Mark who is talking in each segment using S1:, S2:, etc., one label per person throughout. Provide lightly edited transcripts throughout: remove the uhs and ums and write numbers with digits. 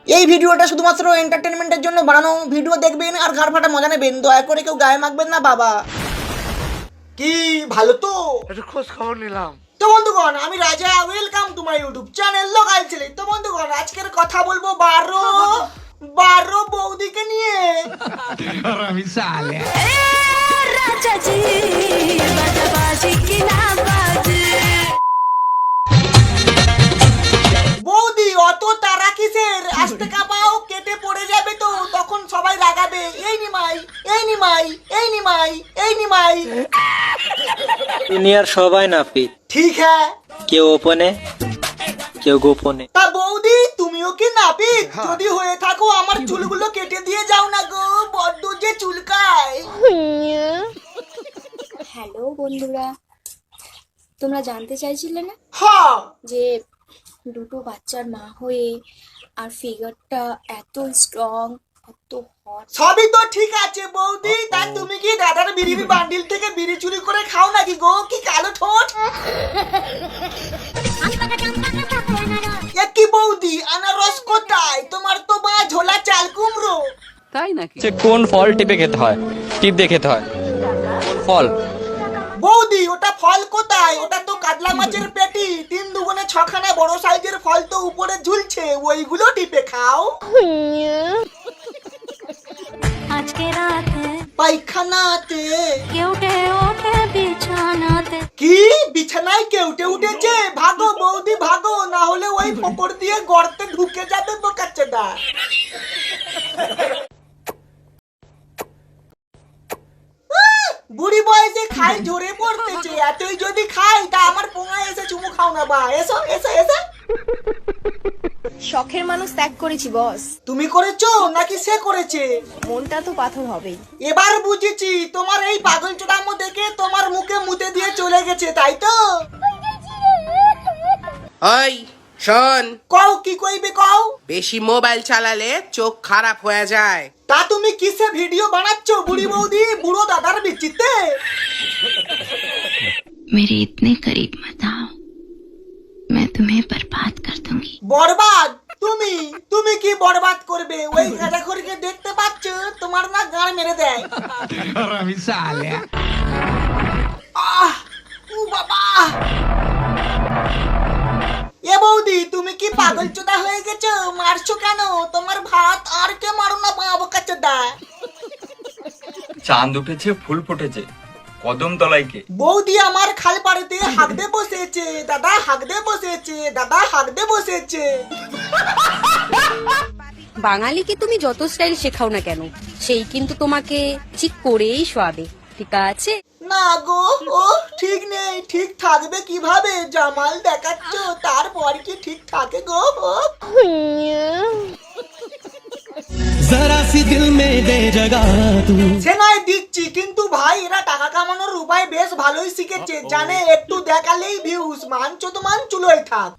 S1: এই ভিডিওটা শুধুমাত্র এন্টারটেনমেন্টের জন্য বানানো। ভিডিও দেখবেন আর ঘাড় ফাটা মজা নেবেন, দয়া করে কেউ গায়ে মাখবেন না বাবা। কি ভালো তো?
S2: একটু খোঁজ খবর নিলাম।
S1: তো বন্ধুগণ, আমি রাজা, welcome to my YouTube channel local ছেলে। তো বন্ধুগণ, আজকের কথা বলবো 12 বৌদিকে নিয়ে।
S3: আমি সালে
S1: বৌদি অত তারা কিসের? আস্তে কাপাও, কেটে পড়ে যাবে তো, তখন সবাই রাগাবে। এই নিমাই, এই নিমাই, এই নিমাই, এই নিমাই।
S4: দুনিয়ার সবাই নাপিত,
S1: ঠিক হ্যাঁ।
S4: কেউ ওপেনে কেউ গোপনে।
S1: তা বৌদি, তুমিও কি নাপিত? যদি হয়ে থাকো আমার চুলগুলো কেটে দিয়ে যাও না গো, বড্ড যে চুলকায়।
S5: হ্যালো বন্ধুরা, তোমরা জানতে চাইছিলে না
S1: হ্যাঁ,
S5: যে দুটো বাচ্চার মা হয়ে আর ফিগারটা এত স্ট্রং, এত হট।
S1: সবই তো ঠিক আছে বৌদি, তা তুমি কি দাদার বিড়ির বান্ডিল থেকে বিড়ি চুরি করে খাও নাকি গো? কি কালো ঠোঁট। এ কি বৌদি, আনারস কোথায়? তোমার তো বা ঝোলা চাল কুমড়ো।
S4: কোন ফল টিপে খেতে হয়? টিপ দিয়ে খেতে হয় ফল।
S1: বৌদি, ওটা ফল কোথায়? ওটা তো কাতলা মাছের পেটি। 3 দুগুণে 6খানা বড় সাইজের ফল তো উপরে ঝুলছে, ওইগুলো টিপে খাও।
S6: আজকে রাতে
S1: পায়খানাতে
S6: কেউটে ওঠে বিছানাতে।
S1: কি বিছানায় কেউটে উঠেছে? ভাগো বৌদি ভাগো, না হলে ওই ফোকর দিয়ে গর্তে ঢুকে যাবে বোকাচ্চোদা। বুড়ি বয়সে খাই ঝরে পড়তেছে, এতই যদি খাই তা আমার পোঙায় এসে চুমু খাও না বা। এসো এসো এসো।
S5: শখের মানুষ ত্যাগ করেছি বস,
S1: তুমি করেছো নাকি সে করেছে?
S5: মনটা তো পাথর হবেই।
S1: এবার বুঝেছি, তোমার এই পাগল চোদামো দেখে তোমার মুখে মুতে দিয়ে চলে গেছে, তাই তো?
S7: ওই শোন,
S1: কও, কি কইবে কও?
S7: বেশি মোবাইল চালালে চোখ খারাপ হয়ে যায়।
S1: তা তুমি কিসে ভিডিও বানাচ্ছ বুড়ি বৌদি, বুড়ো দাদার বিচিতে?
S8: मेरे इतने करीब मत आओ, मैं तुम्हें बर्बाद कर दूंगी।
S1: বরবাদ? তুমি তুমি কি বরবাদ করবে? ওই গাঁজাখোরকে দেখতে পাচ্ছ, তোমার না গাঁড় মেরে দেয়।
S3: আমি সালে
S1: আহ, উ বাবা। এ বৌদি, তুমি কি পাগল চোদা হয়ে গেছো? মারছো কেন? তোমার ভাত আর কে মারো না বাবা কাচ্চোদা।
S9: চাঁদ উঠেছে, ফুল ফুটেছে, কদম তলায় কে?
S1: বৌদি আমার খাল পাড়েতে হাগদে বসেছে, দাদা হাগদে বসেছে, দাদা হাগদে বসেছে।
S10: বাঙালিকে তুমি যত স্টাইল শেখাও না কেন, সেই কিন্তু তোমাকে ঠিক করেই শোয়াবে, ঠিক আছে?
S1: না গো, ও ঠিক নেই। ঠিক থাকবে কিভাবে? জামাল দেখাচ্ছ, তারপর কি ঠিক থাকে গো?
S3: जरा सी दिल में दे जगह तू।
S1: সে নয় দিচ্ছি, কিন্তু ভাই এরা টাকা কামানোর উপায় বেশ ভালোই শিখেছে। জানে একটু দেখালেই ভিউজ, মানছো তো মানচুলোই থাক।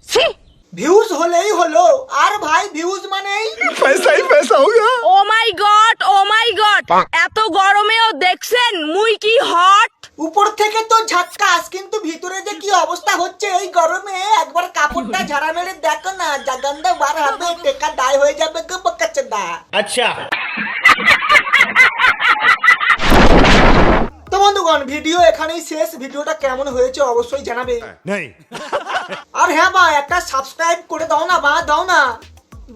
S1: ভিউজ হলেই হলো। আর ভাই ভিউজ মানেই
S2: পয়সাই পয়সা হোগা।
S10: ও মাই গড, ও মাই গড, এত গরমেও দেখছেন মুই কি হট।
S1: উপর থেকে তো ঝাক্কাস, কিন্তু ভিতরে যে কি অবস্থা হচ্ছে এই গরমে, একবার কাপড়টা ঝাড়া মেরে দেখো না, জাগান্দা বার হবে, টেকা দায় হয়ে যাবে গো বকাচ্চোদা।
S2: আচ্ছা,
S1: তো বন্ধুগণ, ভিডিও এখানেই শেষ। ভিডিওটা কেমন হয়েছে অবশ্যই জানাবে। আর হ্যাঁ বা, একটা সাবস্ক্রাইব করে দাও না বা, দাও না।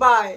S1: বাই।